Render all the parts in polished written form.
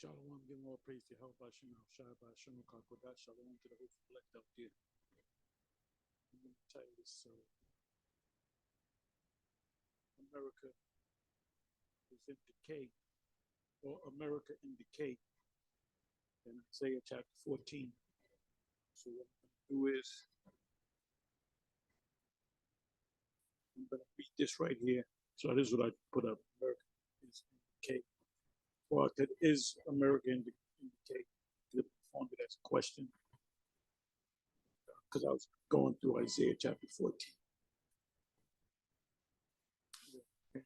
Shalom, give more praise to Yahawashi, Rawchaa, Qadash, Shalom to the whole select out there. I'm going to title this America is in decay, or America in decay, in Isaiah chapter 14. So what I'm going to do is, I'm going to read this right here. So this is what I put up, America is in decay. Well, that is America in decay. I formed it as a question because I was going through Isaiah chapter 14. Like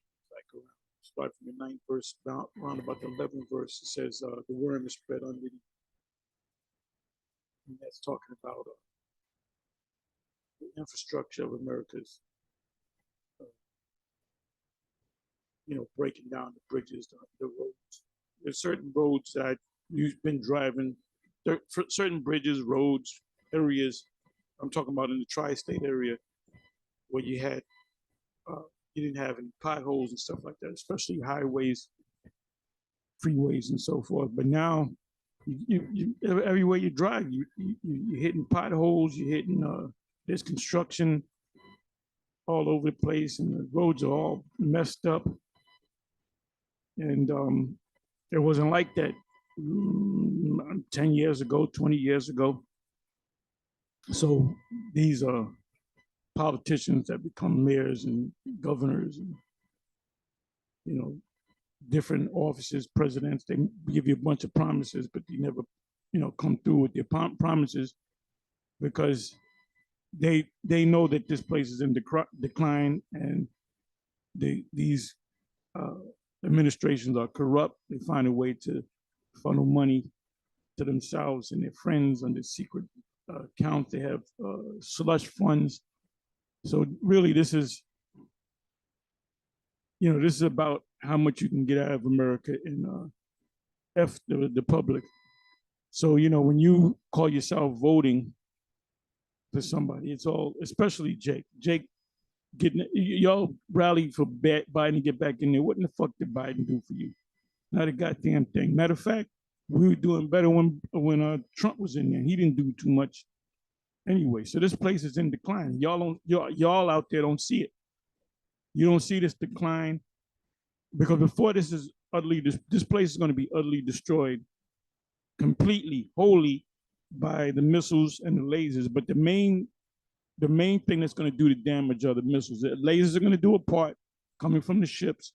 start from the 9th verse, around about the 11th verse, it says, the worm is spread under the, and that's talking about the infrastructure of America's, breaking down the bridges, the roads. There's certain roads that you've been driving, certain bridges, roads, areas. I'm talking about in the tri-state area where you had, you didn't have any potholes and stuff like that, especially highways, freeways, and so forth. But now, everywhere you drive, you're hitting potholes, you're hitting, there's construction all over the place, and the roads are all messed up. And it wasn't like that 10 years ago, 20 years ago. So these are politicians that become mayors and governors and, different offices, presidents. They give you a bunch of promises, but they never, come through with their promises because they know that this place is in decline, and these administrations are corrupt. They find a way to funnel money to themselves and their friends under secret accounts. They have slush funds. So really, this is about how much you can get out of America and F the public. So, when you call yourself voting for somebody, it's all, especially Jake y'all rally for Biden to get back in there. What in the fuck did Biden do for you? Not a goddamn thing. Matter of fact, we were doing better when Trump was in there. He didn't do too much anyway. So this place is in decline. Y'all out there don't see it. You don't see this decline because before this is this place is going to be utterly destroyed, completely, wholly, by the missiles and the lasers. But the main thing that's going to do the damage are the missiles. The lasers are going to do a part coming from the ships,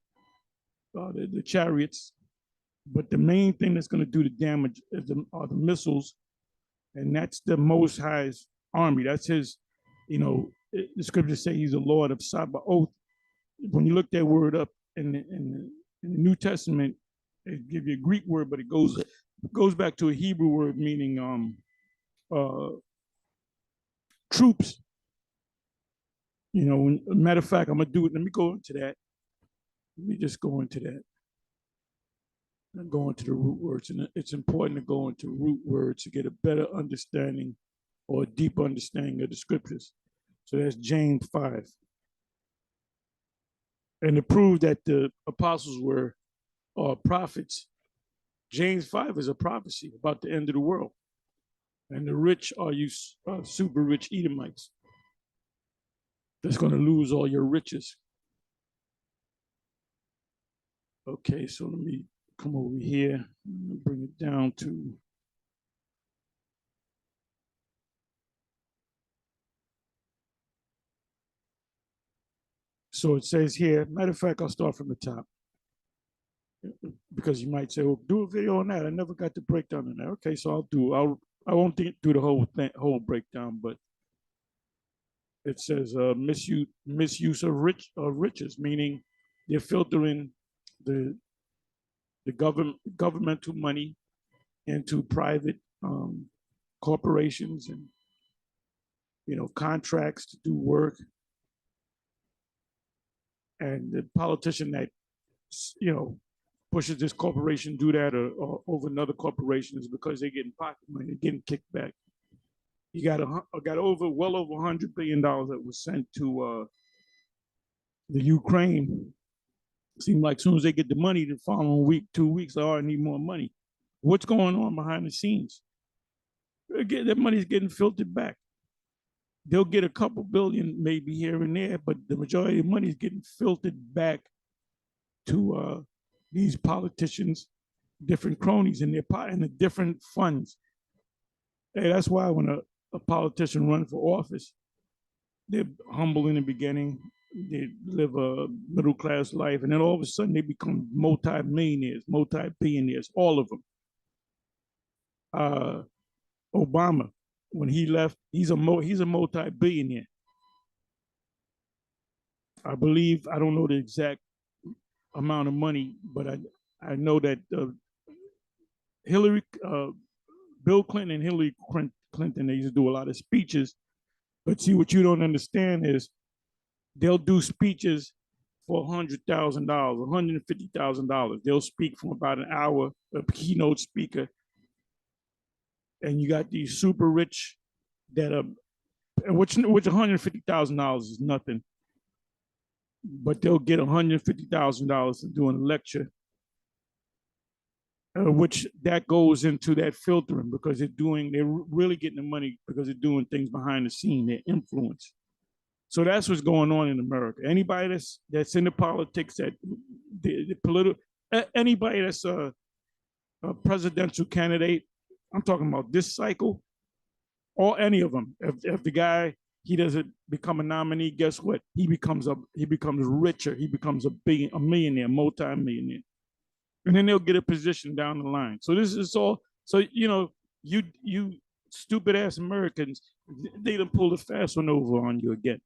the chariots. But the main thing that's going to do the damage are the missiles, and that's the Most High's army. That's his, the scriptures say he's a Lord of Sabaoth. When you look that word up in the New Testament, it gives you a Greek word, but it goes back to a Hebrew word meaning troops. Matter of fact, I'm gonna do it. Let me go into that. Let me just go into that. I'm going to the root words, and it's important to go into root words to get a better understanding or a deeper understanding of the scriptures. So that's James 5. And to prove that the apostles were prophets, James 5 is a prophecy about the end of the world. And the rich are you super rich Edomites that's going to lose all your riches. Okay, so let me come over here and bring it down to so it says here, matter of fact, I'll start from the top because you might say, well, do a video on that. I never got the breakdown on that. Okay, so I won't do the whole breakdown, but it says misuse of riches, meaning they're filtering the governmental money into private corporations and contracts to do work, and the politician that pushes this corporation do that or over another corporation is because they're getting pocket money, they're getting kicked back. You got well over $100 billion that was sent to the Ukraine. Seemed like as soon as they get the money, the following week, 2 weeks, I need more money. What's going on behind the scenes? Again, that money's getting filtered back. They'll get a couple billion maybe here and there, but the majority of the money is getting filtered back to these politicians, different cronies in the different funds. Hey, that's why when a politician runs for office, they're humble in the beginning. They live a middle class life, and then all of a sudden they become multi-millionaires, multi-billionaires, all of them. Obama, when he left, he's a multi-billionaire. I believe, I don't know the exact amount of money, but I know that Bill Clinton and Hillary Clinton, they used to do a lot of speeches. But see, what you don't understand is they'll do speeches for $100,000, $150,000. They'll speak for about an hour, a keynote speaker. And you got these super rich that are, which $150,000 is nothing. But they'll get $150,000 for doing a lecture, which that goes into that filtering because they're really getting the money because they're doing things behind the scene, their influence. So that's what's going on in America. Anybody that's in the politics, that the political, anybody that's a presidential candidate, I'm talking about this cycle, or any of them. If the guy, he doesn't become a nominee, guess what? He becomes richer. He becomes a millionaire, multi-millionaire. And then they'll get a position down the line. So this is all, so, you stupid ass Americans, they done pull the fast one over on you again.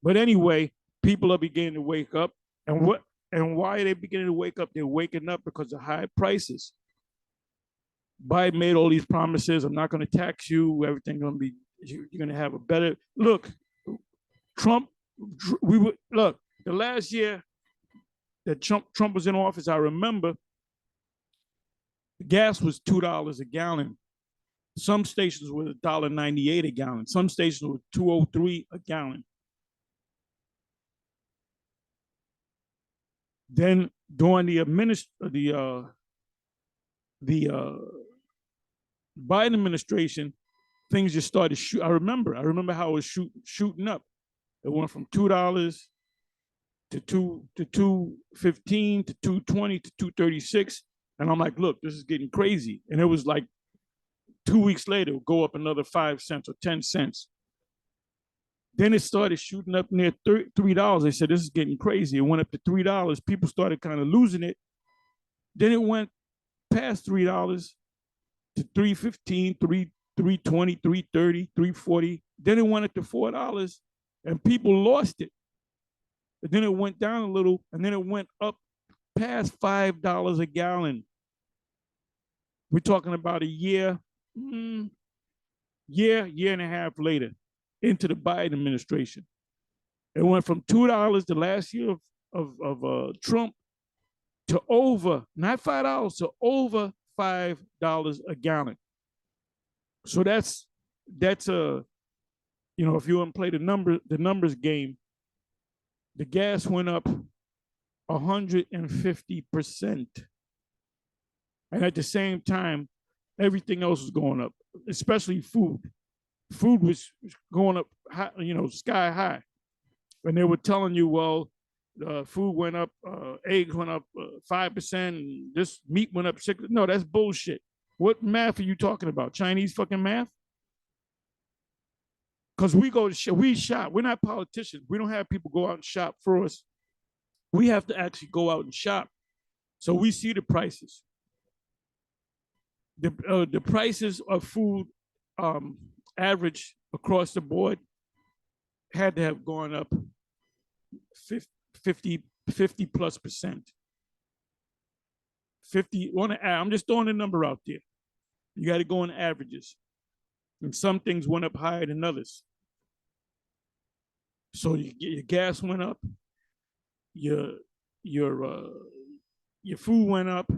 But anyway, people are beginning to wake up. And why are they beginning to wake up? They're waking up because of high prices. Biden made all these promises. I'm not going to tax you. Everything's going to be, you're going to have a better, look, Trump, the last year that Trump was in office, I remember gas was $2 a gallon. Some stations were $1.98 a gallon. Some stations were $2.03 a gallon. Then during the Biden administration, things just started I remember how it was shooting up. It went from $2 to $2.15 to $2.20 to $2.36. And I'm like, look, this is getting crazy. And it was like 2 weeks later, it would go up another 5 cents or 10 cents. Then it started shooting up near $3. They said, this is getting crazy. It went up to $3. People started kind of losing it. Then it went past $3 to $3.15, $3.20, $3.30, $3.40. Then it went up to $4 and people lost it. And then it went down a little and then it went up past $5 a gallon. We're talking about a year and a half later into the Biden administration. It went from $2 the last year of Trump to over, not $5, to over $5 a gallon. So that's a, if you want to play the numbers game, the gas went up 150%. And at the same time, everything else was going up, especially food. Food was going up, high, sky high. And they were telling you, well, food went up, eggs went up 5%, and this meat went up 6%. No, that's bullshit. What math are you talking about? Chinese fucking math? Because we shop. We're not politicians. We don't have people go out and shop for us. We have to actually go out and shop. So we see the prices. The prices of food average across the board had to have gone up 50 plus percent. 50 I'm just throwing a number out there. You got to go in averages. And some things went up higher than others. So your gas went up, your food went up,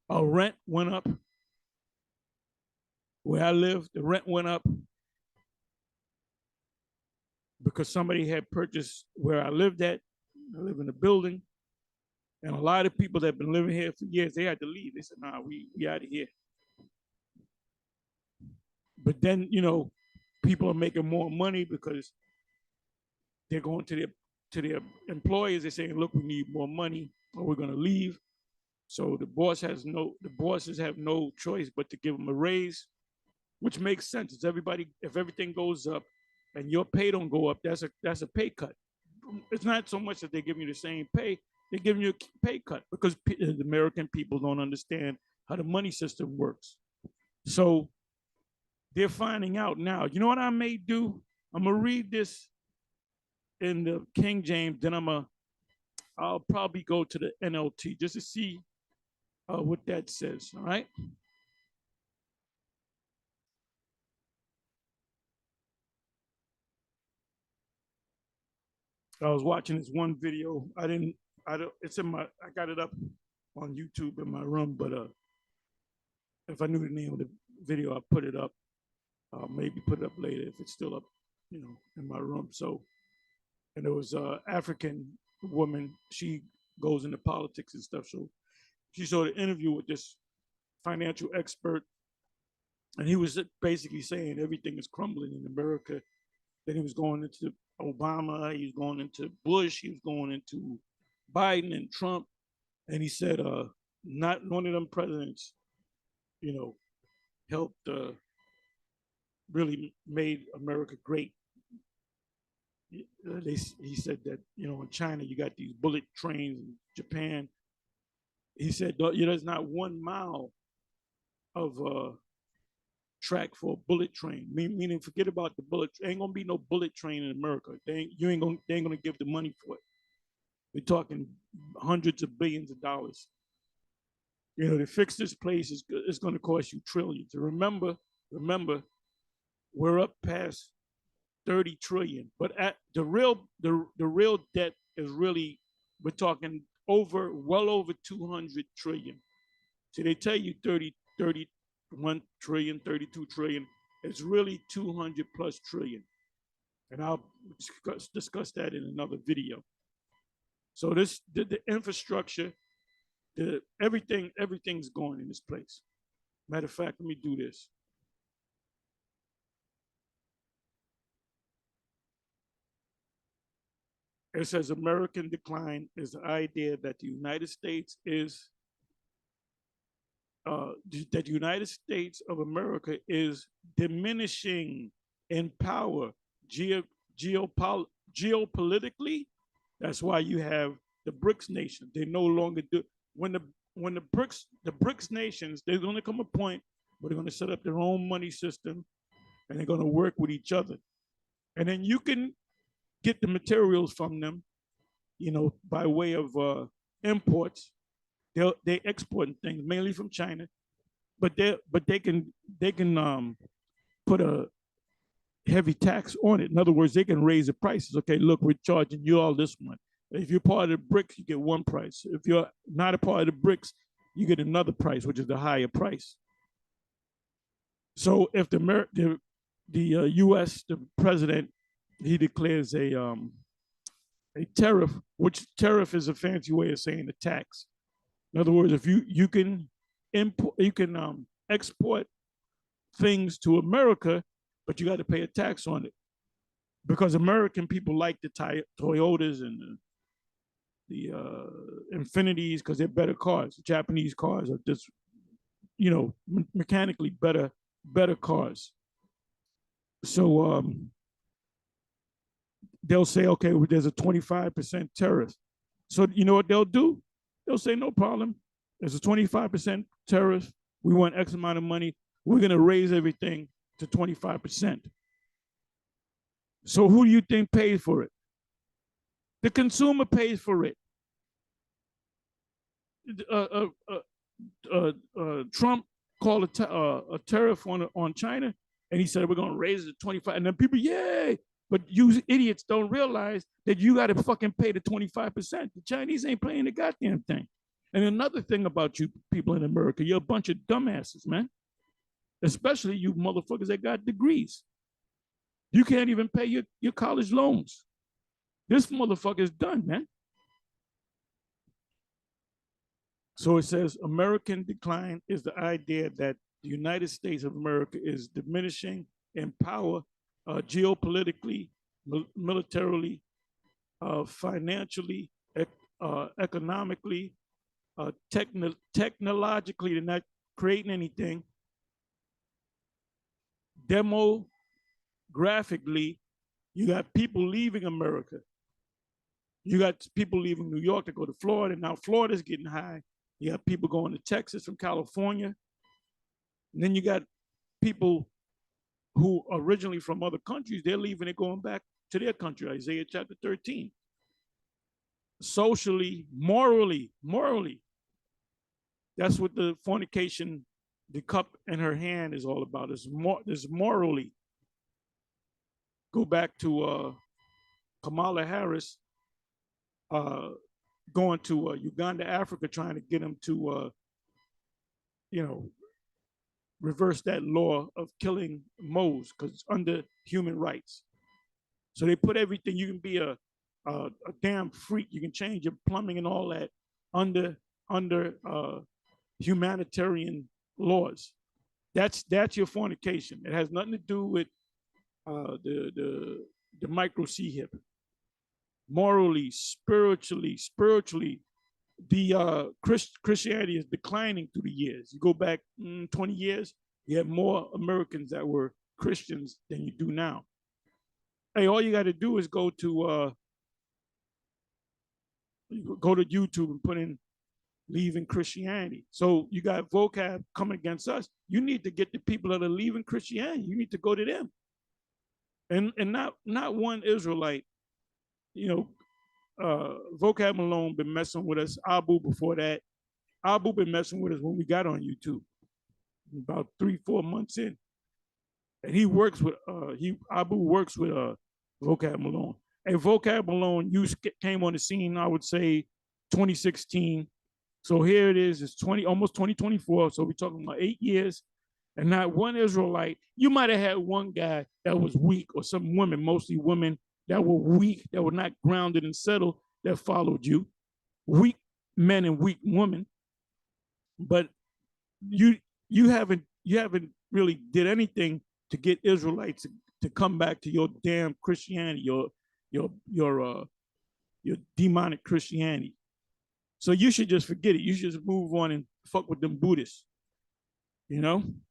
our rent went up. Where I live, the rent went up because somebody had purchased where I lived at. I live in a building, and a lot of people that have been living here for years, they had to leave. They said, nah, we out of here. But then, you know, people are making more money because they're going to their employers. They're saying, look, we need more money or we're going to leave. So the bosses have no choice but to give them a raise, which makes sense. It's if everything goes up and your pay don't go up, that's a pay cut. It's not so much that they're giving you the same pay, they're giving you a pay cut because the American people don't understand how the money system works. So they're finding out now. You know what I may do? I'm gonna read this in the King James, then I'll probably go to the NLT just to see what that says, all right? I was watching this one video. I don't, it's I got it up on YouTube in my room, but if I knew the name of the video, I'll put it up. I'll maybe put it up later if it's still up, you know, in my room. So, and there was an African woman, she goes into politics and stuff. So she saw the interview with this financial expert, and he was basically saying everything is crumbling in America. Then he was going into Obama, he was going into Bush, he was going into Biden and Trump, and he said, not one of them presidents, you know, helped really made America great. He said that, you know, in China you got these bullet trains, in Japan. He said there's not 1 mile of track for a bullet train. Meaning, forget about the bullet. Ain't gonna be no bullet train in America. They ain't gonna give the money for it. We're talking hundreds of billions of dollars. You know, to fix this place it's going to cost you trillions. Remember, we're up past 30 trillion, but at the real debt is really, we're talking well over 200 trillion. So they tell you 31 trillion, 32 trillion. It's really 200 plus trillion. And I'll discuss that in another video. So the infrastructure, everything's going in this place. Matter of fact, let me do this. It says American decline is the idea that the United States is that the United States of America is diminishing in power geopolitically. That's why you have the BRICS nation. They no longer do, when the BRICS nations, there's going to come a point where they're going to set up their own money system and they're going to work with each other. And then you can get the materials from them, you know, by way of imports. They export things mainly from China, but they can put a heavy tax on it. In other words, they can raise the prices. Okay, look, we're charging you all this much. If you're part of the BRICS, you get one price. If you're not a part of the BRICS, you get another price, which is the higher price. So if the U.S. the president, he declares a tariff, which tariff is a fancy way of saying a tax. In other words, if you can export things to America, but you got to pay a tax on it, because American people like the Toyotas and the Infinities because they're better cars. The Japanese cars are just, you know, mechanically better cars. So they'll say, okay, well, there's a 25% tariff. So you know what they'll do? They'll say, no problem. There's a 25% tariff. We want X amount of money. We're going to raise everything to 25%. So who do you think pays for it? The consumer pays for it. Trump called a tariff on China, and he said, we're going to raise it to 25. And then people, yay. But you idiots don't realize that you got to fucking pay the 25%. The Chinese ain't paying the goddamn thing. And another thing about you people in America, you're a bunch of dumbasses, man. Especially you motherfuckers that got degrees. You can't even pay your college loans. This motherfucker's done, man. So it says American decline is the idea that the United States of America is diminishing in power, geopolitically, militarily, financially, economically, technologically. They're not creating anything. Demographically, you got people leaving America. You got people leaving New York to go to Florida. Now Florida's getting high. You got people going to Texas from California. And then you got people who are originally from other countries. They're leaving and going back to their country, Isaiah chapter 13. Socially, morally, that's what the fornication, the cup in her hand is all about. It's morally. Go back to Kamala Harris going to Uganda, Africa, trying to get them to, reverse that law of killing Moes because it's under human rights. So they put everything. You can be a damn freak. You can change your plumbing and all that under humanitarian laws. That's your fornication. It has nothing to do with the micro C hip. Morally, spiritually, the Christianity is declining through the years. You go back 20 years, you have more Americans that were Christians than you do now. Hey, all you got to do is go to YouTube and put in "leaving Christianity." So you got vocab coming against us. You need to get the people that are leaving Christianity. You need to go to them, and not one Israelite. Vocab Malone been messing with us. Abu before that. Abu been messing with us when we got on YouTube, about 3-4 months in, and he works with Abu works with Vocab Malone. And Vocab Malone came on the scene, I would say 2016. So here it is. It's almost 2024. So we're talking about 8 years, and not one Israelite. You might have had one guy that was weak, or some women, mostly women that were weak, that were not grounded and settled, that followed you. Weak men and weak women. But you haven't really did anything to get Israelites to come back to your damn Christianity, your demonic Christianity. So you should just forget it. You should just move on and fuck with them Buddhists,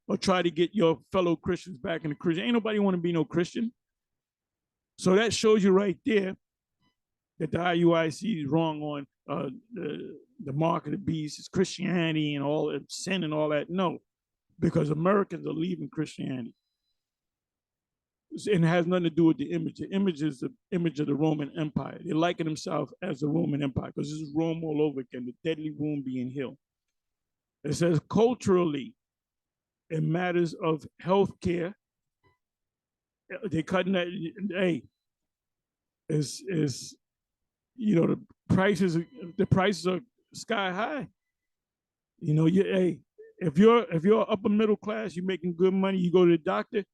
or try to get your fellow Christians back in the Christian. Ain't nobody want to be no Christian. So that shows you right there that the IUIC is wrong on the mark of the beast, is Christianity and all that, sin and all that. No, because Americans are leaving Christianity. And it has nothing to do with the image. The image is the image of the Roman Empire. They liken themselves as the Roman Empire because this is Rome all over again, the deadly wound being healed. It says culturally, in matters of healthcare, they cutting that. Hey, the prices are sky high. If you're upper middle class, you're making good money, you go to the doctor,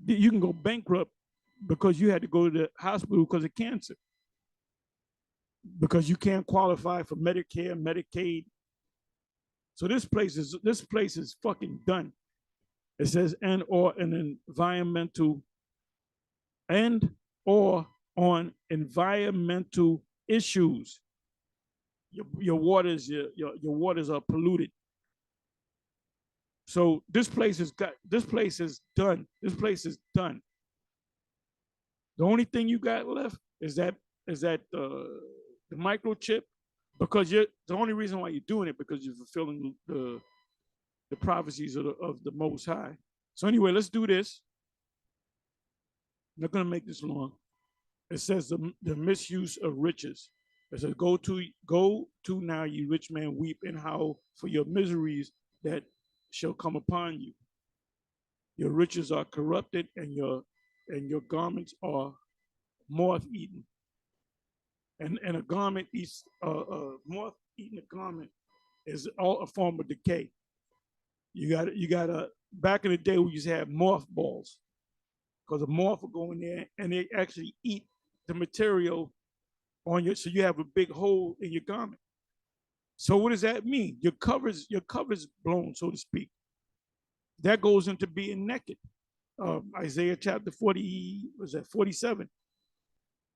you can go bankrupt because you had to go to the hospital because of cancer, because you can't qualify for Medicare, Medicaid. So this place is fucking done. It says on environmental issues. Your waters are polluted. So this place is done. This place is done. The only thing you got left is that the microchip, because the only reason why you're doing it because you're fulfilling the prophecies of the Most High. So anyway, let's do this. I'm not gonna make this long. It says the misuse of riches. It says, go to now, you rich man, weep and howl for your miseries that shall come upon you. Your riches are corrupted, and your garments are moth-eaten. And a garment eats moth-eaten a garment is all a form of decay. You got a back in the day we used to have mothballs, because the moth will go in there and they actually eat the material on so you have a big hole in your garment. So what does that mean? Your cover's blown, so to speak. That goes into being naked. Isaiah chapter 40, was that 47?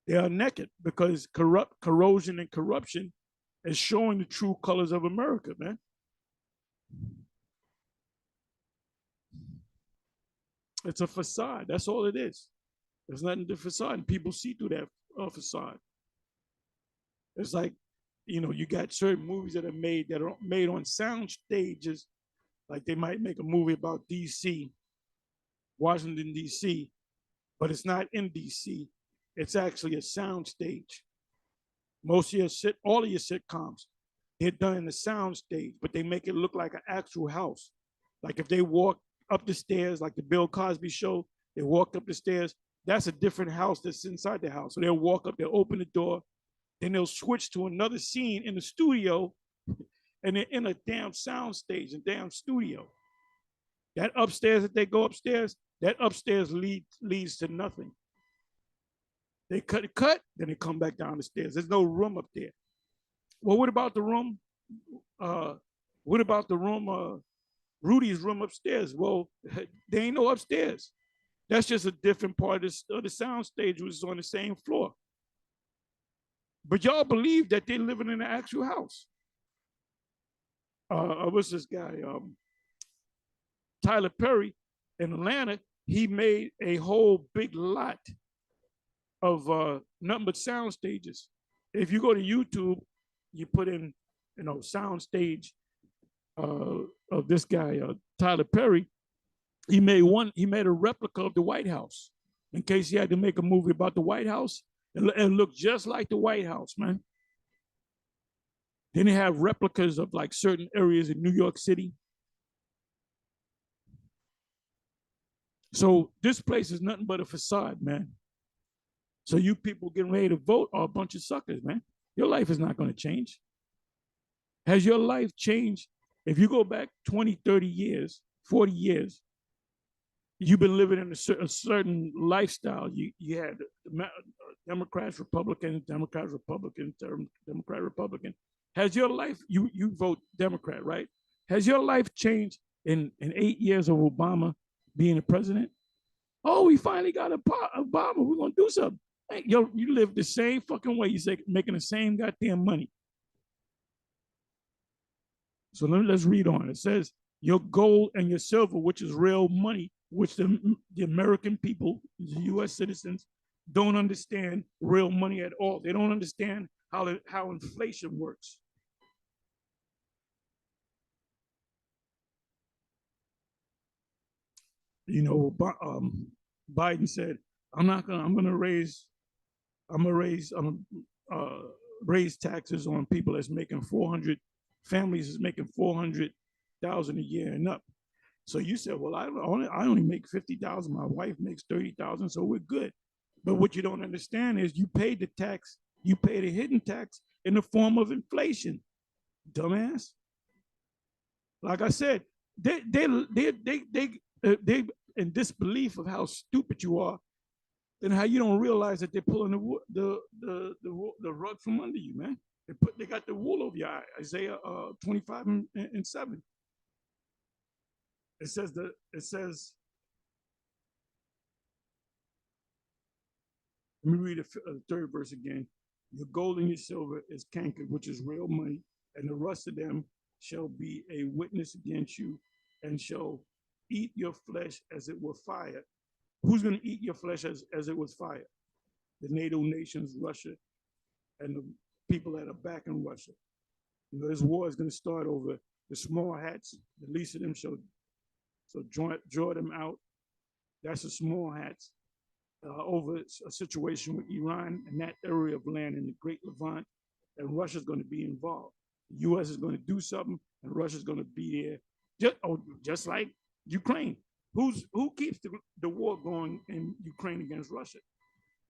They are naked because corrosion and corruption is showing the true colors of America, man. It's a facade. That's all it is. There's nothing to facade, and people see through that facade. It's like, you know, you got certain movies that are made on sound stages. Like they might make a movie about DC, Washington, DC, but it's not in DC. It's actually a sound stage. Most of all of your sitcoms, they're done in the sound stage, but they make it look like an actual house. Like if they walk up the stairs, like the Bill Cosby show, they walk up the stairs, that's a different house that's inside the house. So they'll walk up, they'll open the door, then they'll switch to another scene in the studio, and they're in a damn sound stage, a damn studio. That upstairs, if they go upstairs, that upstairs leads to nothing. They cut, then they come back down the stairs. There's no room up there. Well, what about the room? Rudy's room upstairs? Well, there ain't no upstairs. That's just a different part of the sound stage, which is on the same floor. But y'all believe that they're living in an actual house. What's this guy? Tyler Perry in Atlanta, he made a whole big lot of nothing but sound stages. If you go to YouTube, you put in, you know, sound stage of this guy, Tyler Perry. He made a replica of the White House in case he had to make a movie about the White House and look just like the White House, man. Then they have replicas of like certain areas in New York City. So this place is nothing but a facade, man. So you people getting ready to vote are a bunch of suckers, man. Your life is not going to change. Has your life changed? If you go back 20, 30 years, 40 years, you've been living in a certain lifestyle. You had Democrats, Republicans, Democrats, Republicans, Democrat, Republican. Has your life, you vote Democrat, right? Has your life changed in 8 years of Obama being the president? Oh, we finally got Obama. We're going to do something. Hey, yo, you live the same fucking way. You say making the same goddamn money. So let's read on. It says, your gold and your silver, which is real money, which the American people, the U.S. citizens, don't understand real money at all. They don't understand how inflation works. You know, Biden said, I'm gonna raise taxes on people that's making 400, families is making 400,000 a year and up. So you said, well, I only make 50,000. My wife makes 30,000, so we're good. But what you don't understand is you paid the tax, you paid a hidden tax in the form of inflation, dumbass. Like I said, they in disbelief of how stupid you are, and how you don't realize that they're pulling the rug from under you, man. They got the wool over your eye. Isaiah 25 and 7. It says, let me read the third verse again. Your gold and your silver is cankered, which is real money, and the rust of them shall be a witness against you, and shall eat your flesh as it were fire. Who's going to eat your flesh as it was fire? The NATO nations, Russia, and the people that are backing Russia. You know, this war is going to start over the small hats. The least of them shall draw them out. That's the small hats over a situation with Iran and that area of land in the Great Levant, and Russia's going to be involved. The U.S. is going to do something, and Russia's going to be there, just like Ukraine. Who keeps the war going in Ukraine against Russia?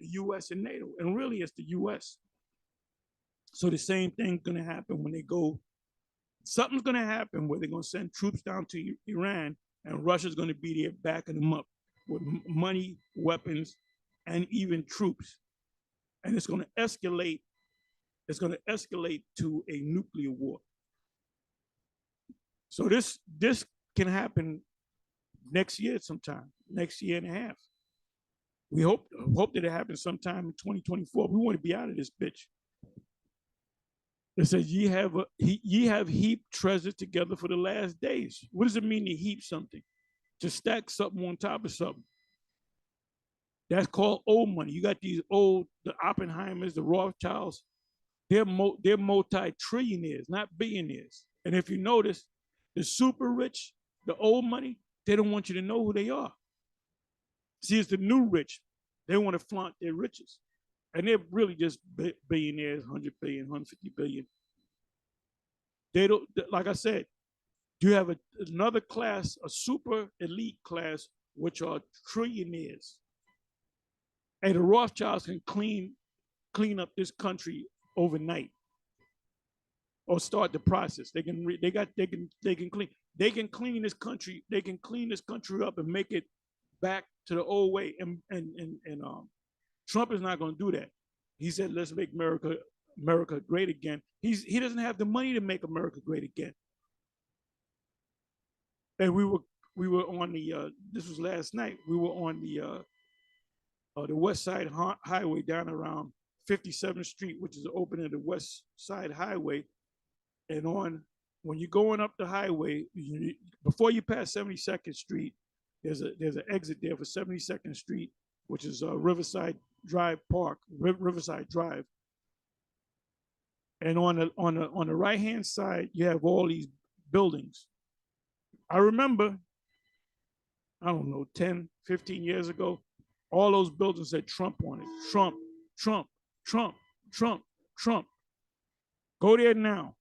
The U.S. and NATO, and really it's the U.S. So the same thing's going to happen when they go. Something's going to happen where they're going to send troops down to Iran, and Russia's going to be there backing them up with money, weapons, and even troops. And it's going to escalate. It's going to escalate to a nuclear war. So this can happen next year sometime, next year and a half. We hope that it happens sometime in 2024. We want to be out of this bitch. It says, ye have heaped treasure together for the last days. What does it mean to heap something? To stack something on top of something. That's called old money. You got these old, the Oppenheimers, the Rothschilds. They're multi-trillionaires, not billionaires. And if you notice, the super rich, the old money, they don't want you to know who they are. See, it's the new rich. They want to flaunt their riches. And they're really just billionaires, 100 billion, 150 billion. They don't, like I said, you have another class, a super elite class, which are trillionaires. And the Rothschilds can clean up this country overnight, or start the process. They can clean this country. They can clean this country up and make it back to the old way. And Trump is not going to do that. He said, "Let's make America great again." He doesn't have the money to make America great again. And we were on the this was last night. We were on the West Side Highway down around 57th Street, which is the opening of the West Side Highway. And when you're going up the highway, before you pass 72nd Street, there's an exit there for 72nd Street, which is Riverside Drive Park, Riverside Drive. And on the right hand side, you have all these buildings. I remember, I don't know, 10, 15 years ago, all those buildings said Trump on it. Trump, Trump, Trump, Trump, Trump. Go there now.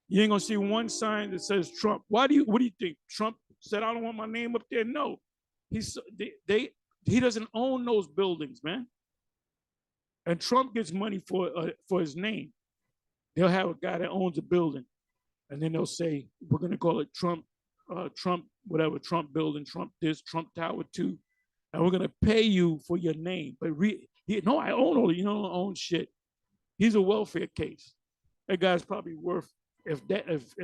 You ain't gonna see one sign that says Trump. What do you think? Trump said, "I don't want my name up there." No, he doesn't own those buildings, man. And Trump gets money for his name. They'll have a guy that owns a building, and then they'll say, "We're gonna call it Trump, Trump, whatever, Trump building, Trump this, Trump Tower 2, and we're gonna pay you for your name." But no, I own all. You don't own shit. He's a welfare case. That guy's probably worth, if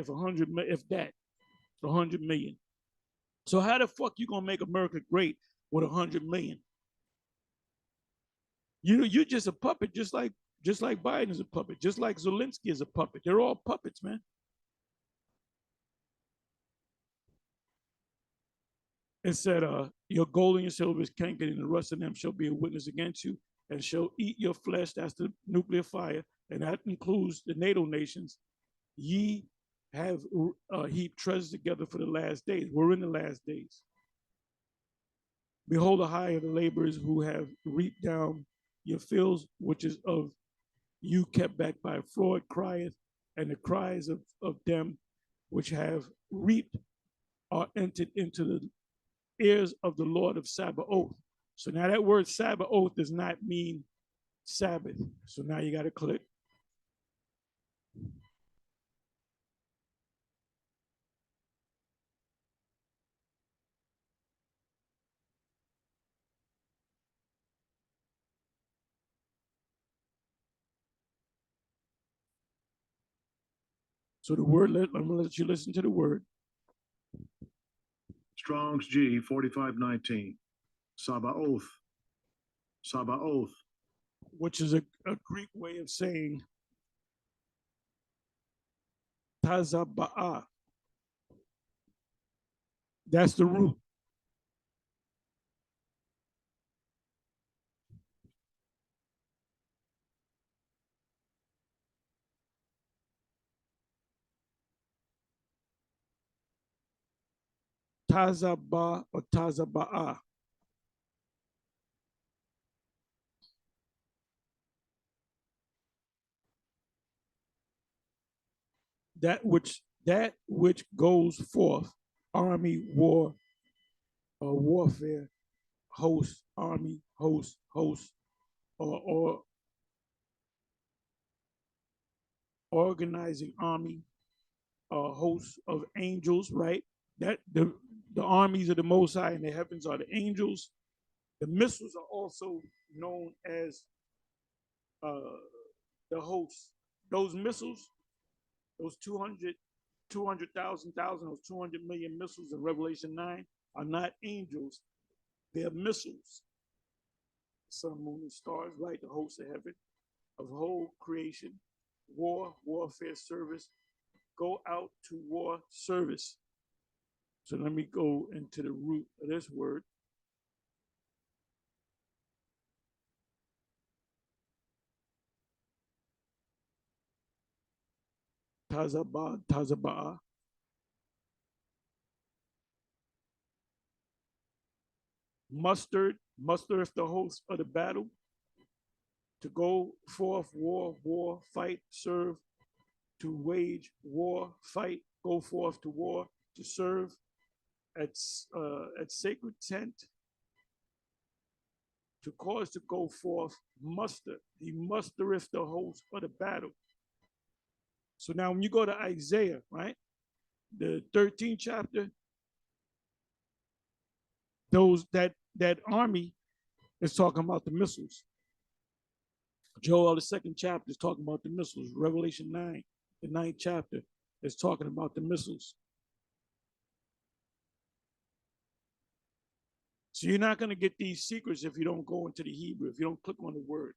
100 million. So how the fuck you gonna make America great with 100 million? You're just a puppet, just like Biden is a puppet, just like Zelensky is a puppet. They're all puppets, man. It said, your gold and your silver is cankered, and the rest of them shall be a witness against you, and shall eat your flesh. That's the nuclear fire, and that includes the NATO nations. Ye have heaped treasures together for the last days. We're in the last days. Behold, the high of the laborers who have reaped down your fields, which is of you kept back by fraud, crieth, and the cries of them which have reaped are entered into the ears of the Lord of Sabaoth. So now that word Sabaoth does not mean Sabbath. So now you got to click. So the word, I'm going to let you listen to the word. Strong's G 4519. Sabaoth. Sabaoth. Which is a Greek way of saying Tazaba'ah. That's the root. Tazaba or Tazaba'ah. That which goes forth, army, war, warfare, host, army, host, or organizing army, hosts of angels, right? That the armies of the Most High in the heavens are the angels. The missiles are also known as the hosts. Those missiles, those 200,000, those 200 million missiles in Revelation 9, are not angels, they're missiles. Sun, moon, and stars, right? The hosts of heaven, of whole creation, warfare service, go out to war service. So let me go into the root of this word. Tazaba'a. Mustereth the host of the battle, to go forth, war, fight, serve, to wage war, fight, go forth to war, to serve at sacred tent, to cause to go forth, muster. He mustereth the host of the battle. So now when you go to Isaiah, right, the 13th chapter, that army is talking about the missiles. Joel, the 2nd chapter, is talking about the missiles. Revelation 9, the 9th chapter, is talking about the missiles. So you're not going to get these secrets if you don't go into the Hebrew, if you don't click on the word.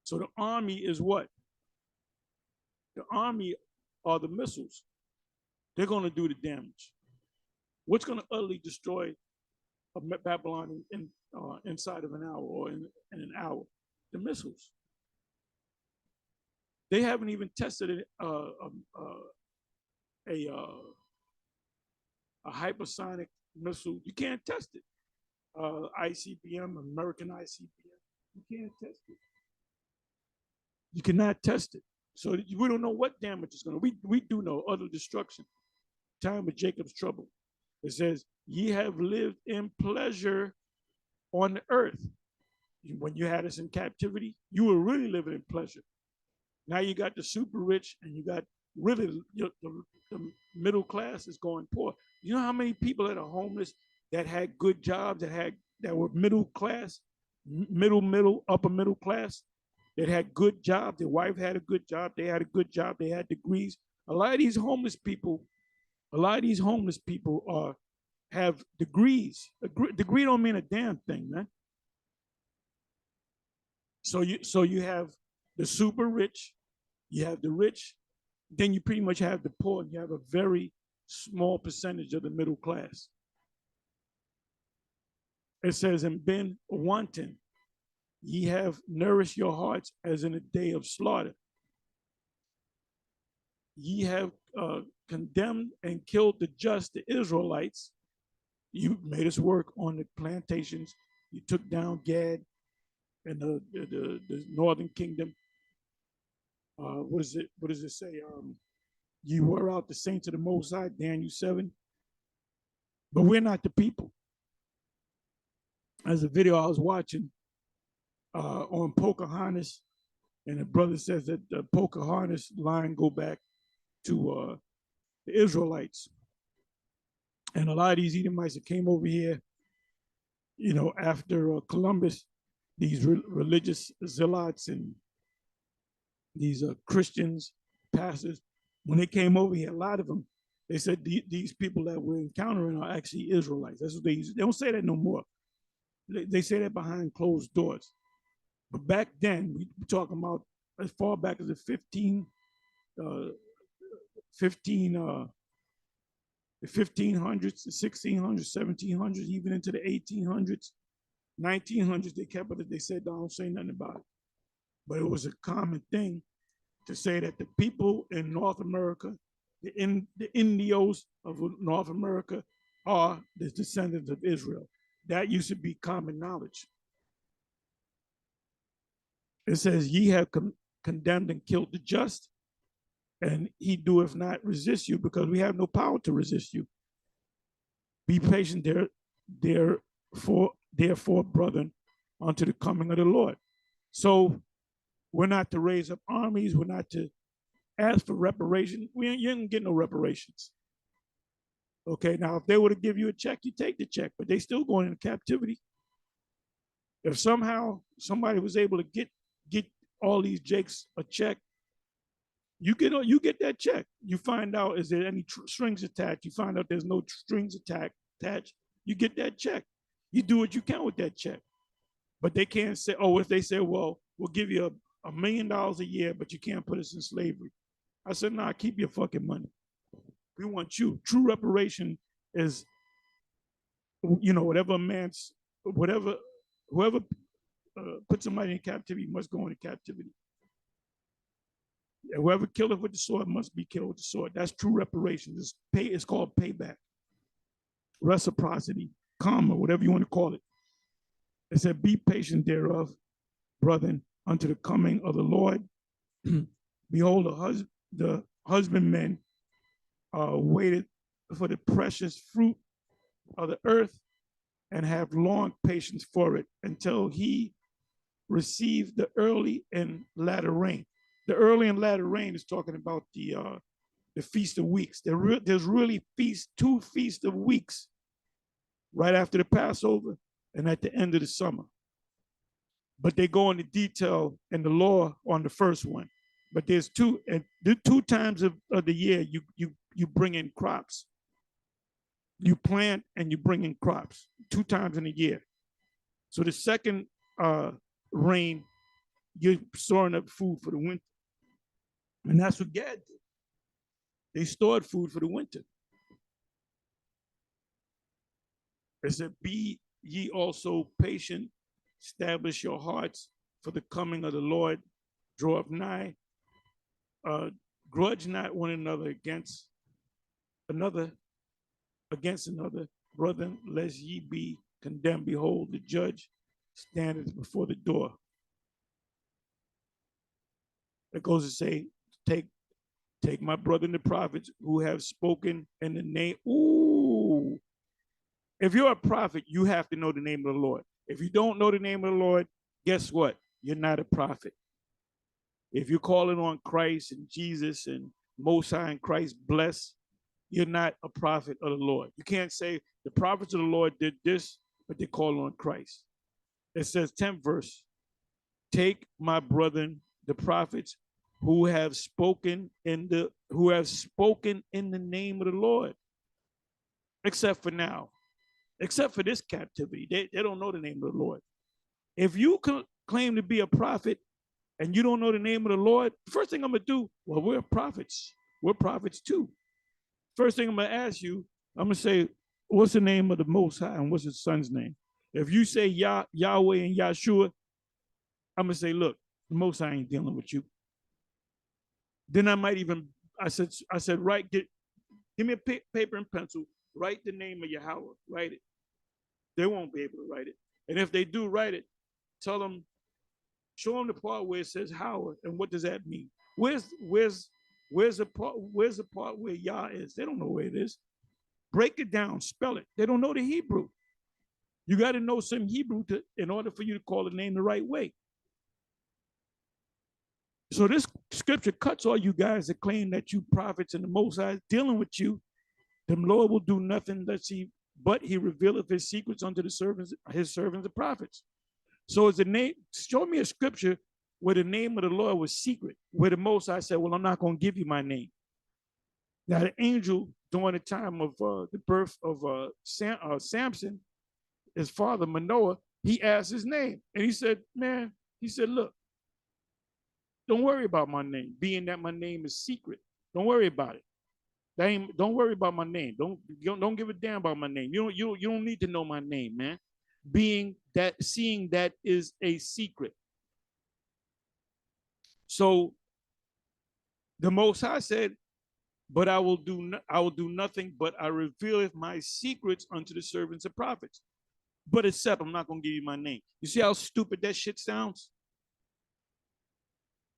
So the army is what? The army are the missiles. They're going to do the damage. What's going to utterly destroy Babylon inside of an hour or in an hour? The missiles. They haven't even tested a hypersonic missile. You can't test it. ICBM, American ICBM. You can't test it. You cannot test it. So we don't know what damage is going to. We do know utter destruction. Time of Jacob's trouble. It says, ye have lived in pleasure on the earth. When you had us in captivity, you were really living in pleasure. Now you got the super rich and you got really the middle class is going poor. You know how many people that are homeless that had good jobs, that were middle class, upper middle class, that had good jobs. Their wife had a good job. They had a good job. They had degrees. A lot of these homeless people have degrees. A degree don't mean a damn thing, man. So you have the super rich, you have the rich, then you pretty much have the poor, and you have a very small percentage of the middle class. It says, and been wanton, ye have nourished your hearts as in a day of slaughter. Ye have condemned and killed the just, the Israelites. You made us work on the plantations. You took down Gad and the northern kingdom. What does it say? You wore out the saints of the Most High, Daniel 7. But we're not the people. As a video I was watching on Pocahontas, and the brother says that the Pocahontas line go back to the Israelites. And a lot of these Edomites that came over here, you know, after Columbus, these religious zealots and these Christians, pastors, when they came over here, a lot of them, they said these people that we're encountering are actually Israelites. That's what they use. They don't say that no more. They say that behind closed doors. But back then, we were talking about as far back as the 1500s, the 1600s, 1700s, even into the 1800s, 1900s, they kept it. They said, don't say nothing about it. But it was a common thing to say that the people in North America, the Indios of North America are the descendants of Israel. That used to be common knowledge. It says, ye have condemned and killed the just, and he doeth not resist you, because we have no power to resist you. Be patient therefore, brethren, unto the coming of the Lord. So we're not to raise up armies. We're not to ask for reparation. You ain't get no reparations. Okay, now if they were to give you a check, you take the check, but they still going into captivity. If somehow somebody was able to get all these jakes a check, You get that check. You find out, is there any strings attached? You find out there's no strings attached. You get that check. You do what you can with that check. But they can't say, oh, if they say, well, we'll give you $1 million a year, but you can't put us in slavery. I said, nah, keep your fucking money. We want you. True reparation is, whatever whoever puts somebody in captivity must go into captivity. And whoever killeth with the sword must be killed with the sword. That's true reparations. It's called payback, reciprocity, karma, whatever you want to call it. It said, be patient thereof, brethren, unto the coming of the Lord. Behold, the husbandmen waited for the precious fruit of the earth and have long patience for it until he received the early and latter rain. The early and latter rain is talking about the Feast of Weeks. There's really two Feast of Weeks right after the Passover and at the end of the summer. But they go into detail in the law on the first one. But there's two times of the year you bring in crops. You plant and you bring in crops 2 times in a year. So the second rain, you're storing up food for the winter. And that's what Gad did. They stored food for the winter. It said, be ye also patient, establish your hearts for the coming of the Lord, draw up nigh, grudge not one another against another, brethren, lest ye be condemned. Behold, the judge standeth before the door. It goes to say, take my brethren the prophets who have spoken in the name. Ooh. If you're a prophet, you have to know the name of the Lord. If you don't know the name of the Lord, guess what? You're not a prophet. If you're calling on Christ and Jesus and Most High and Christ bless, you're not a prophet of the Lord. You can't say the prophets of the Lord did this, but they call on Christ. It says, 10th verse, take my brethren, the prophets, who have spoken in the name of the Lord, except for now, except for this captivity. They don't know the name of the Lord. If you claim to be a prophet and you don't know the name of the Lord, first thing I'm gonna do, well, we're prophets. We're prophets too. First thing I'm gonna ask you, I'm gonna say, what's the name of the Most High and what's his son's name? If you say Yahweh and Yahshua, I'm gonna say, look, the Most High ain't dealing with you. Then I might even, I said, right, give me a paper and pencil, write the name of Yahawah, write it. They won't be able to write it. And if they do write it, tell them, show them the part where it says Howard, and what does that mean? Where's the part where Yah is? They don't know where it is. Break it down, spell it. They don't know the Hebrew. You got to know some Hebrew in order for you to call the name the right way. So this scripture cuts all you guys that claim that you prophets and the Most High is dealing with you. The Lord will do nothing but he revealeth his secrets unto his servants, the prophets. So is the name, show me a scripture where the name of the Lord was secret, where the Most High said, well, I'm not going to give you my name. Now the angel, during the time of the birth of Samson, his father Manoah, he asked his name. And he said, look, don't worry about my name, being that my name is secret. Don't worry about it. Don't worry about my name. Don't give a damn about my name. You don't need to know my name, man. Seeing that is a secret. So the Most High said, but I will do nothing, but I revealeth my secrets unto the servants of prophets. But except I'm not gonna give you my name. You see how stupid that shit sounds?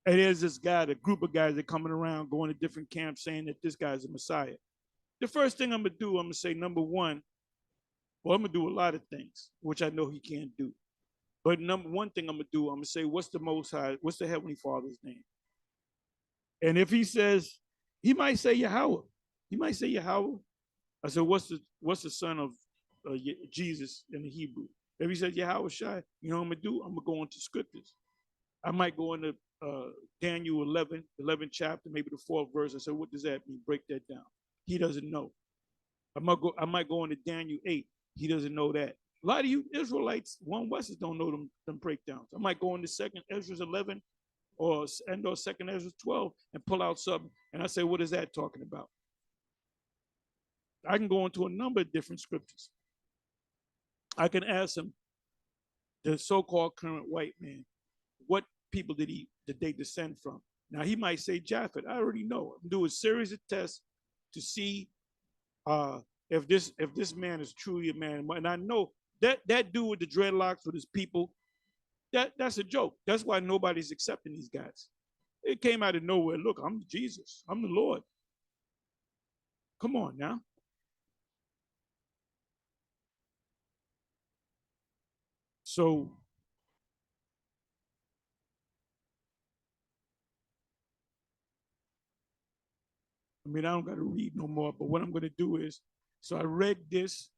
And there's this guy, the group of guys that coming around going to different camps saying that this guy's a Messiah. The first thing I'm gonna do, I'm gonna say, number one, well, I'm gonna do a lot of things, which I know he can't do. But number one thing I'm gonna do, I'm gonna say, what's the Most High, what's the Heavenly Father's name? And if he says, he might say Yahawah. He might say Yahawah. I said, what's the son of Jesus in the Hebrew? If he says Yahawashi, you know what I'm gonna do? I'm gonna go into scriptures. I might go into Daniel 11th chapter, maybe the 4th verse. I said, what does that mean? Break that down. He doesn't know. I might go into Daniel 8. He doesn't know that. A lot of you Israelites, one Westers don't know them breakdowns. I might go into 2nd Ezra 11 or 2nd Ezra 12 and pull out something. And I say, what is that talking about? I can go into a number of different scriptures. I can ask him, the so-called current white man, what people did they descend from? Now he might say Japhet. I already know. I'm doing a series of tests to see if this man is truly a man. And I know that dude with the dreadlocks with his people, that's a joke. That's why nobody's accepting these guys. It came out of nowhere. Look, I'm Jesus. I'm the Lord. Come on now. So I mean, I don't got to read no more, but what I'm going to do is, so I read this.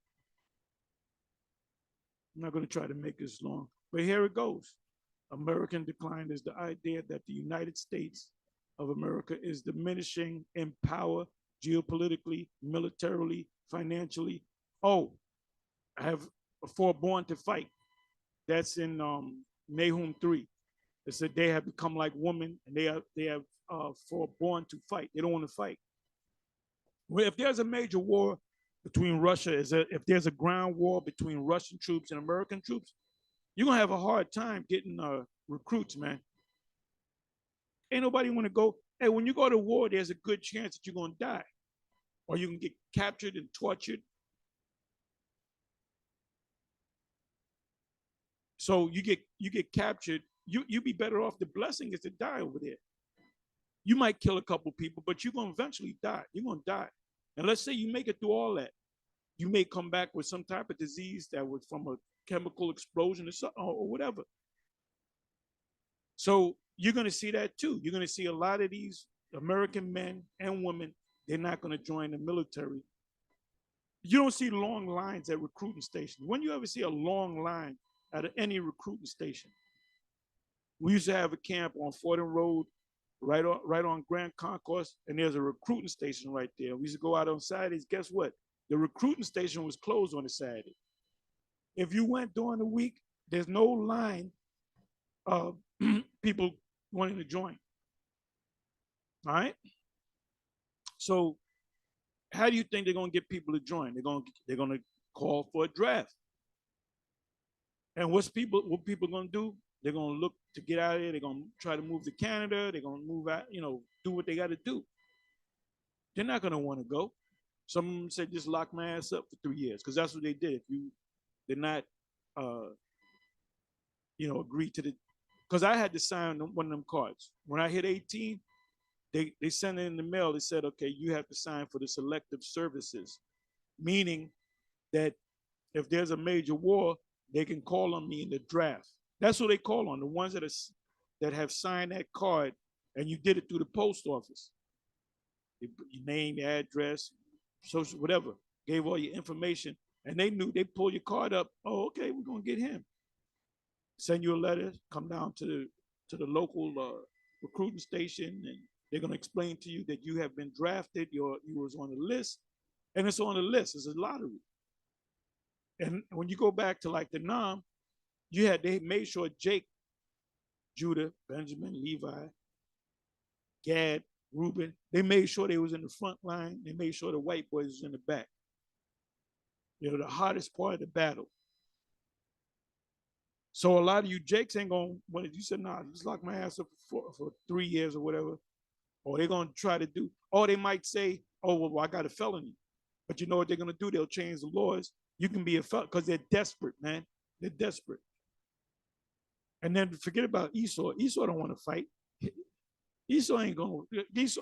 I'm not going to try to make this long, but here it goes. American decline is the idea that the United States of America is diminishing in power, geopolitically, militarily, financially. Oh, I have forborne to fight. That's in Nahum 3. It said they have become like women and they have forborne to fight. They don't want to fight. Well, if there's a major war between Russia, if there's a ground war between Russian troops and American troops, you're gonna have a hard time getting recruits, man. Ain't nobody want to go. Hey, when you go to war, there's a good chance that you're gonna die, or you can get captured and tortured. So you get captured. You be better off. The blessing is to die over there. You might kill a couple people, but you're gonna eventually die. You're gonna die. And let's say you make it through all that, you may come back with some type of disease that was from a chemical explosion or whatever. So you're going to see that too. You're going to see a lot of these American men and women, they're not going to join the military. You don't see long lines at recruiting stations. When you ever see a long line at any recruiting station? We used to have a camp on Fordham Road, right on Grand Concourse, and there's a recruiting station right there. We used to go out on Saturdays. Guess what? The recruiting station was closed on a Saturday. If you went during the week, there's no line of people wanting to join. All right? So how do you think they're going to get people to join? They're going to call for a draft. And what people going to do? They're going to look to get out of here. They're going to try to move to Canada. They're going to move out, do what they got to do. They're not going to want to go. Some of them said, just lock my ass up for 3 years, because that's what they did. If you did not, agree to the, because I had to sign one of them cards. When I hit 18, they sent it in the mail. They said, okay, you have to sign for the selective services, meaning that if there's a major war, they can call on me in the draft. That's what they call on, the ones that have signed that card, and you did it through the post office. Your name, your address, social, whatever, gave all your information, and they knew. They pull your card up. Oh, okay, we're gonna get him. Send you a letter. Come down to the local recruiting station, and they're gonna explain to you that you have been drafted. You was on the list, and it's on the list. It's a lottery. And when you go back to like the NAM, they made sure Jake, Judah, Benjamin, Levi, Gad, Reuben, they made sure they was in the front line. They made sure the white boys was in the back. The hardest part of the battle. So a lot of you Jakes ain't gonna, when you said, nah, just lock my ass up for 3 years or whatever, or they're gonna try to do, or they might say, oh, well, I got a felony. But you know what they're gonna do? They'll change the laws. You can be a felon, because they're desperate, man. They're desperate. And then forget about Esau. Esau don't want to fight. Esau ain't gonna.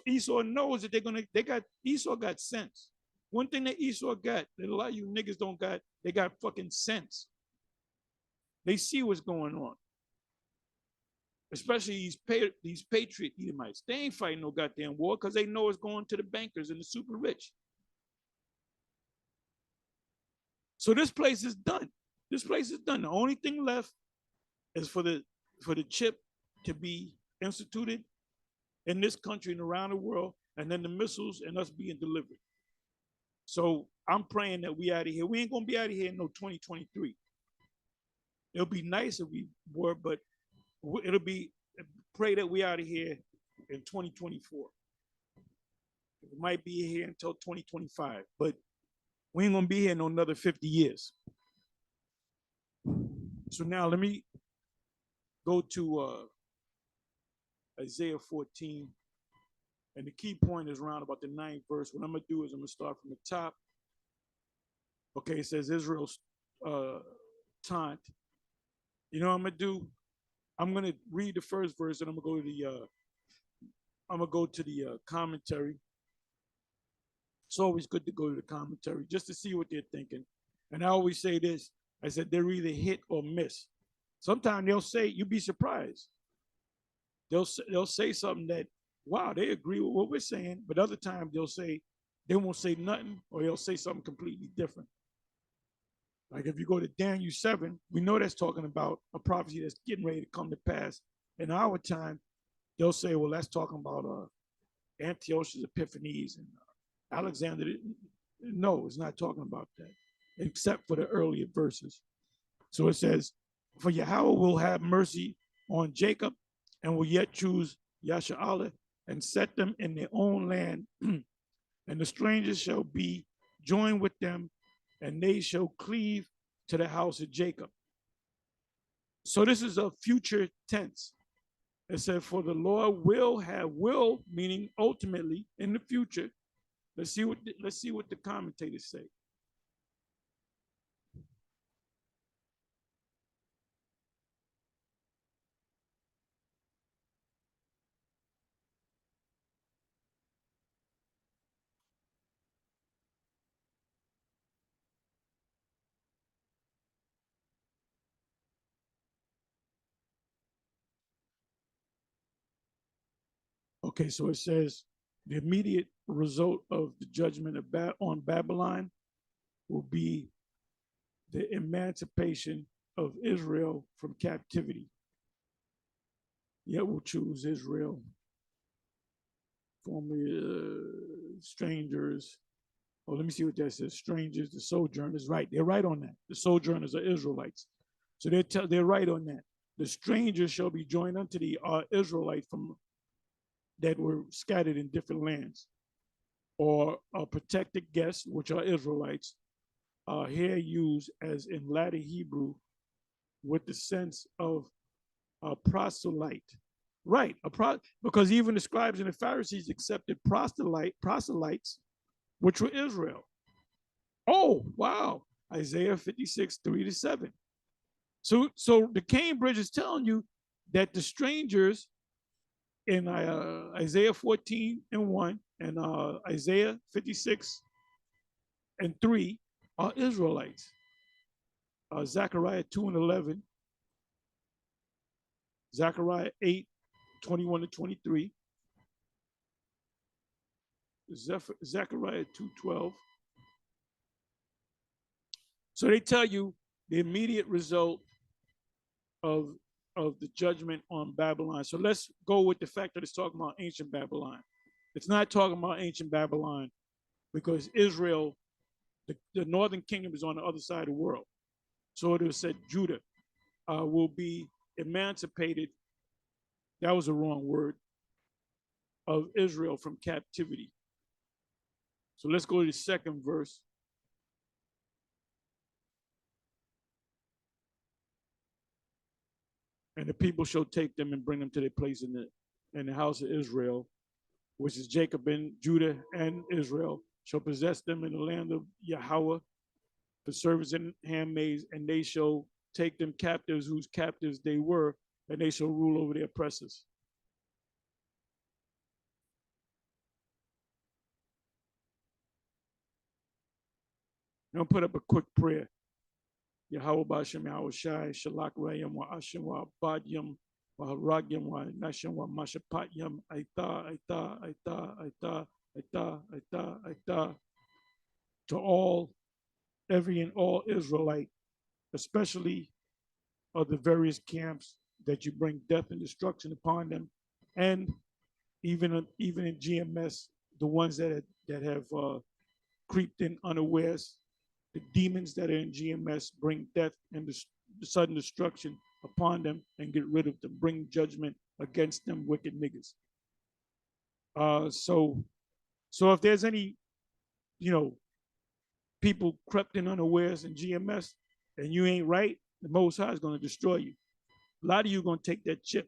Esau knows that Esau got sense. One thing that Esau got that a lot of you niggas don't got, they got fucking sense. They see what's going on. Especially these patriot Edomites. They ain't fighting no goddamn war because they know it's going to the bankers and the super rich. So this place is done. This place is done. The only thing left is for the chip to be instituted in this country and around the world, and then the missiles and us being delivered. So I'm praying that we out of here. We ain't gonna be out of here in no 2023. It'll be nice if we were, but it'll be, pray that we out of here in 2024. We might be here until 2025, but we ain't gonna be here in another 50 years. So now let me go to Isaiah 14. And the key point is around about the 9th verse. What I'm gonna do is I'm gonna start from the top. Okay, it says Israel's taunt. You know what I'm gonna do? I'm gonna read the first verse and I'm gonna go to the commentary. It's always good to go to the commentary just to see what they're thinking. And I always say this, I said they're either hit or miss. Sometimes they'll say, you'd be surprised. They'll say something that, wow, they agree with what we're saying, but other times they'll say, they won't say nothing, or they'll say something completely different. Like if you go to Daniel 7, we know that's talking about a prophecy that's getting ready to come to pass. In our time, they'll say, well, that's talking about Antiochus Epiphanes and Alexander. No, it's not talking about that, except for the earlier verses. So it says, for Yahawah will have mercy on Jacob and will yet choose Yasharallah and set them in their own land. And the strangers shall be joined with them, and they shall cleave to the house of Jacob. So this is a future tense. It said, for the Lord will have, will meaning ultimately in the future. Let's see what the commentators say. Okay, so it says the immediate result of the judgment on Babylon will be the emancipation of Israel from captivity. Yet we'll choose Israel, formerly strangers. Oh, let me see what that says. Strangers, the sojourners. Right, they're right on that. The sojourners are Israelites. So they're right on that. The strangers shall be joined unto the Israelites from that were scattered in different lands, or protected guests, which are Israelites, here used as in latter Hebrew with the sense of a proselyte. Right, because even the scribes and the Pharisees accepted proselytes, which were Israel. Oh, wow. Isaiah 56, 3-7. So the Cambridge is telling you that the strangers in Isaiah 14:1 and Isaiah 56:3 are Israelites. Zechariah 2:11, Zechariah 8:21-23, Zechariah 2:12. So they tell you the immediate result of the judgment on Babylon. So let's go with the fact that it's talking about ancient Babylon. It's not talking about ancient Babylon because Israel, the northern kingdom, is on the other side of the world. So it was said Judah will be emancipated. That was a wrong word. Of Israel from captivity. So let's go to the second verse. And the people shall take them and bring them to their place in the house of Israel, which is Jacob and Judah and Israel, shall possess them in the land of Yahawah for servants and handmaids, and they shall take them captives whose captives they were, and they shall rule over their oppressors. Now put up a quick prayer. Yahawah Bashem Yahawashi, Shalak Rayam wa Ashim wa Badyam wa Haragyam wa Nashim wa Mashapatyam, Atha, Atha, Atha, Atha, Atha, Atha, Atha, to all, every and all Israelite, especially of the various camps that you bring death and destruction upon them, and even in GMS, the ones that have creeped in unawares, the demons that are in GMS bring death and the sudden destruction upon them and get rid of them, bring judgment against them wicked niggas. So if there's any, people crept in unawares in GMS and you ain't right, the Most High is going to destroy you. A lot of you are going to take that chip.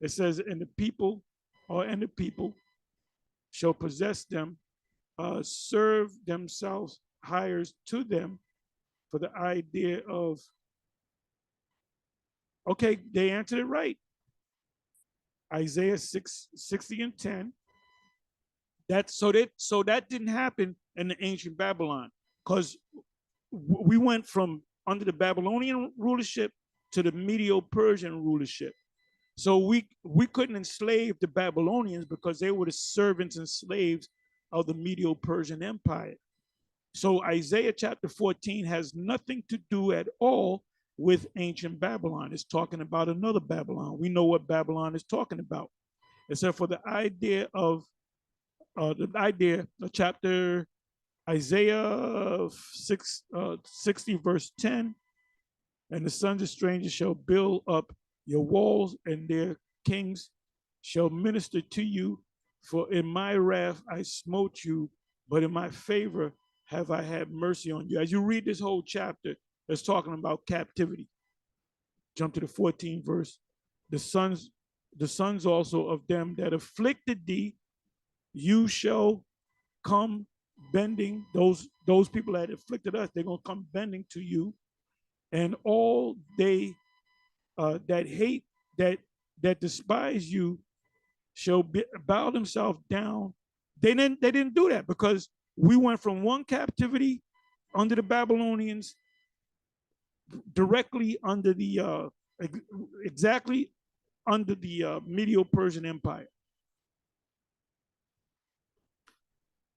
It says, and the people shall possess them, serve themselves hires to them for the idea of, okay, they answered it right. Isaiah 6:60 and 10. So that didn't happen in the ancient Babylon, because we went from under the Babylonian rulership to the Medo-Persian rulership. So we couldn't enslave the Babylonians because they were the servants and slaves of the Medo-Persian Empire. So Isaiah chapter 14 has nothing to do at all with ancient Babylon. It's talking about another Babylon. We know what Babylon is talking about. Except for the idea of chapter Isaiah 60 verse 10, and the sons of strangers shall build up your walls, and their kings shall minister to you. For in my wrath I smote you, but in my favor have I had mercy on you. As you read this whole chapter, it's talking about captivity. Jump to the 14th verse. The sons also of them that afflicted thee, you shall come bending. Those people that afflicted us, they're gonna come bending to you, and all they that hate, that despise you, shall bow themselves down. They didn't do that, because we went from one captivity under the Babylonians directly under the exactly under the Medo-Persian Empire.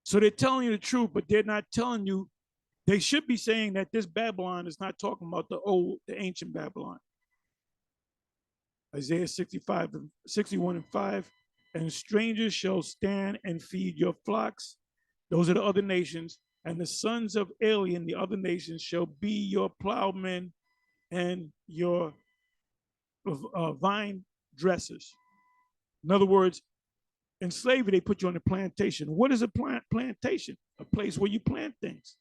So they're telling you the truth, but they're not telling you. They should be saying that this Babylon is not talking about the ancient Babylon. Isaiah 61 and 5, and strangers shall stand and feed your flocks. Those are the other nations. And the sons of alien, the other nations, shall be your plowmen and your vine dressers. In other words, in slavery, they put you on a plantation. What is a plantation? A place where you plant things.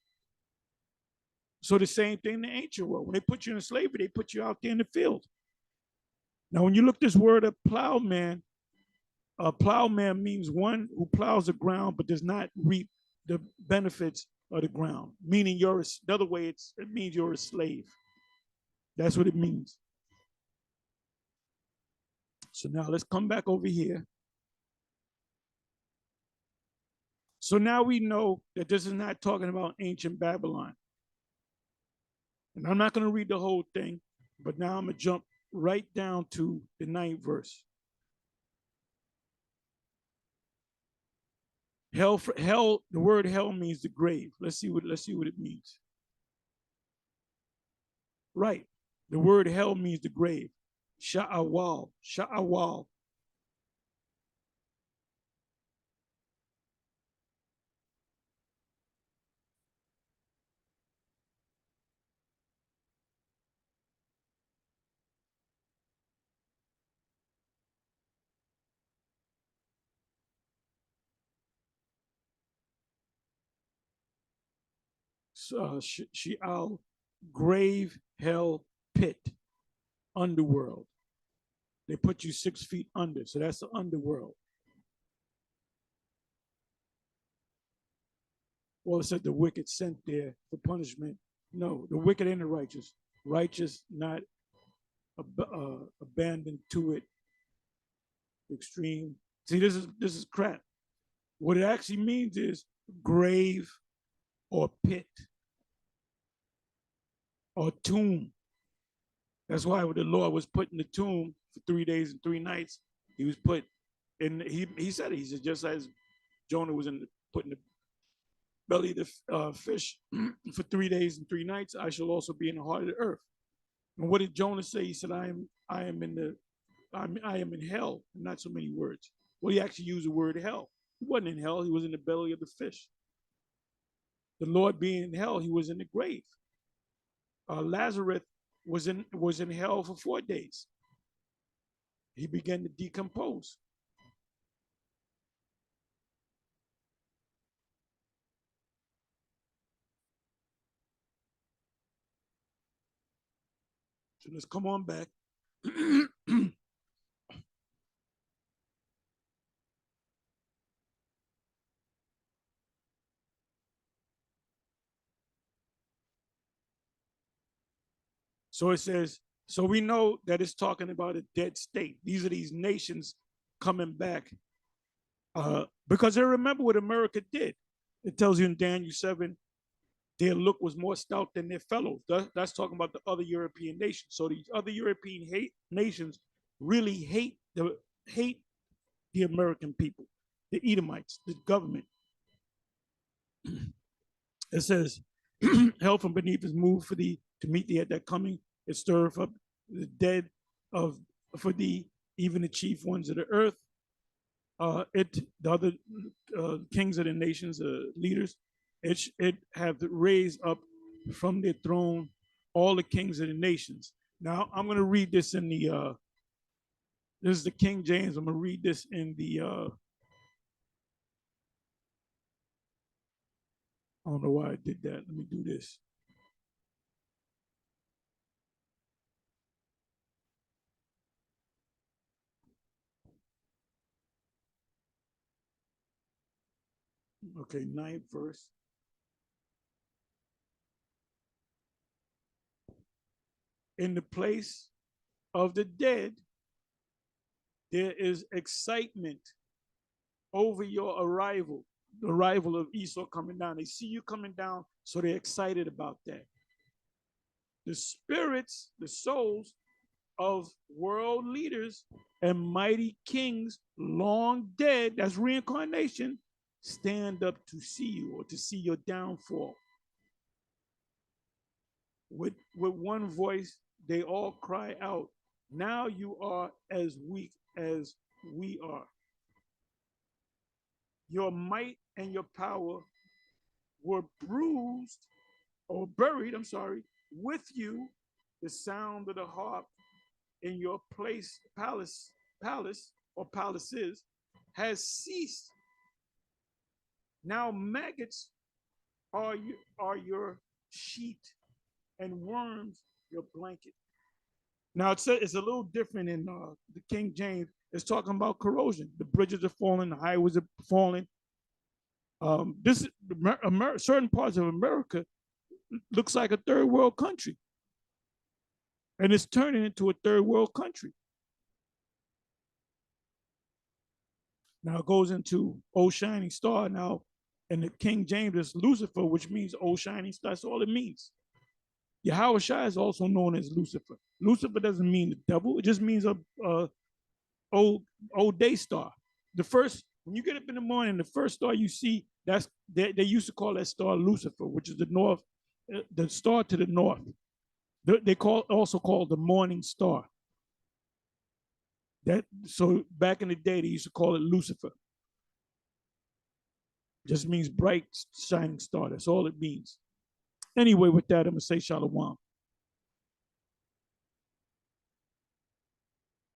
So the same thing in the ancient world. When they put you in slavery, they put you out there in the field. Now, when you look this word up, plowman, a plowman means one who plows the ground but does not reap the benefits of the ground. Meaning the other way, it means you're a slave. That's what it means. So now let's come back over here. So now we know that this is not talking about ancient Babylon. And I'm not going to read the whole thing, but now I'm going to jump right down to the 9th verse. Hell, the word hell means the grave. Let's see what it means. Right. The word hell means the grave. Sha'awal. She'al, grave, hell, pit, underworld. They put you 6 feet under, so that's the underworld. Well, it said the wicked sent there for punishment. No, the wicked and the righteous. Righteous, not abandoned to it. Extreme. See, this is crap. What it actually means is grave or pit or tomb. That's why when the Lord was put in the tomb for 3 days and 3 nights, he was put in, he said it. He said, just as Jonah was put in the belly of the fish for 3 days and 3 nights, I shall also be in the heart of the earth. And what did Jonah say? He said, I am in the I am in hell, not so many words. Well, he actually used the word hell. He wasn't in hell, he was in the belly of the fish. The Lord being in hell, he was in the grave. Lazarus was in hell for 4 days. He began to decompose. So let's come on back. So it says, so we know that it's talking about a dead state. These are these nations coming back because they remember what America did. It tells you in Daniel 7, their look was more stout than their fellows. That's talking about the other European nations. So these other European nations really hate the American people, the Edomites, the government. It says, hell from beneath is moved for thee to meet thee at that coming. It stirreth up the dead for thee, even the chief ones of the earth. The other kings of the nations, leaders, it have raised up from their throne all the kings of the nations. Now I'm going to read this in the. This is the King James. I'm going to read this in the. I don't know why I did that. Let me do this. Okay, 9th verse. In the place of the dead, there is excitement over your arrival, the arrival of Esau coming down. They see you coming down, so they're excited about that. The spirits, the souls of world leaders and mighty kings long dead, that's reincarnation, stand up to see you or to see your downfall. With one voice, they all cry out, now you are as weak as we are. Your might and your power were bruised or buried, with you. The sound of the harp in your palace or palaces has ceased. Now maggots are your sheet and worms your blanket. Now it's a little different in the King James. It's talking about corrosion. The bridges are falling, the highways are falling. Certain parts of America looks like a third world country, and it's turning into a third world country. Now it goes into "O Shining Star." Now, in the King James, it's Lucifer, which means "O Shining Star." That's all it means. Yahawashi is also known as Lucifer. Lucifer doesn't mean the devil; it just means a old day star. The first, when you get up in the morning, the first star you see, that's they used to call that star Lucifer, which is the north, the star to the north. They also call the morning star. So back in the day, they used to call it Lucifer. Just means bright shining star. That's all it means. Anyway, with that, I'm gonna say shalom.